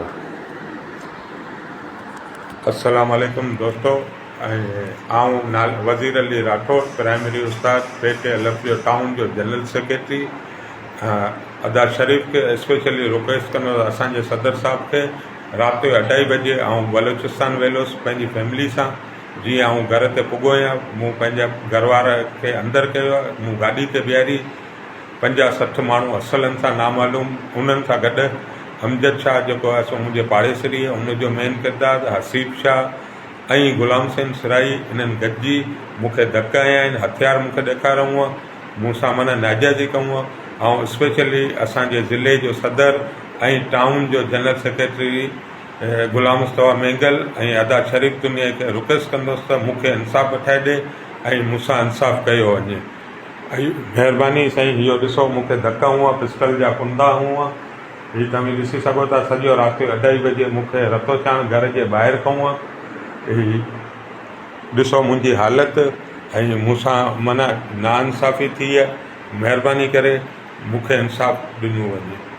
वबरकातुहू। अस्सलाम वालेकुम दोस्तों। आऊँ वज़ीर अली राठौर, प्राइमरी उस्ताद पेटे अलफियो टाउन जो जनरल सेक्रेटरी। अदा शरीफ़ के स्पेशली रिक्वेस्ट कंदो असांजे सदर साहब के रात जो 2:30 बजे बलोचिस्तान वेलोसि पंहिंजी फैमिली सां। जीअं आऊं घर ते पुॻो आहियां, मूं पंहिंजा घरवारा खे अंदरि कयो आहे। मूं गाॾी ते बीहारी 50-60 माण्हू असलनि सां नामालूम, उन्हनि सां गॾु अमजद शाह जेको आहे सो मुंहिंजे पाड़ेसरी आहे, उनजो मेन किरदारु हसीब शाह ऐं गुलाम सिंह सिराई। इन्हनि गॾिजी मूंखे धक आया आहिनि, हथियार मूंखे ॾेखारियो आहे, मूंसां माना नाजाइज़ी कयूं आहे। ऐं स्पेशली असांजे ज़िले जो सदर ऐं टाउन जो जनरल सेक्रेटरी गुलाम मुस्तफ़ा मेंगल ऐं अदा शरीफ़ दुनिया खे रिक्वेस्ट कंदुसि त मूंखे इंसाफ़ वठाए ॾे ऐं मूंसां इंसाफ़ कयो वञे। ऐं महिरबानी साईं, इहो ॾिसो मूंखे धक हुआ, पिस्टल जा कुंदा हुआ, हीअ तव्हां ॾिसी सघो था। सॼो राति जो 2:30 बजे मूंखे रतो चाण घर जे ॿाहिरि कयूं आहे। हीअ ॾिसो मुंहिंजी हालति ऐं मूंसां माना नाइंसाफ़ी थी आहे। महिरबानी करे मूंखे इंसाफ़ ॾिनो वञे।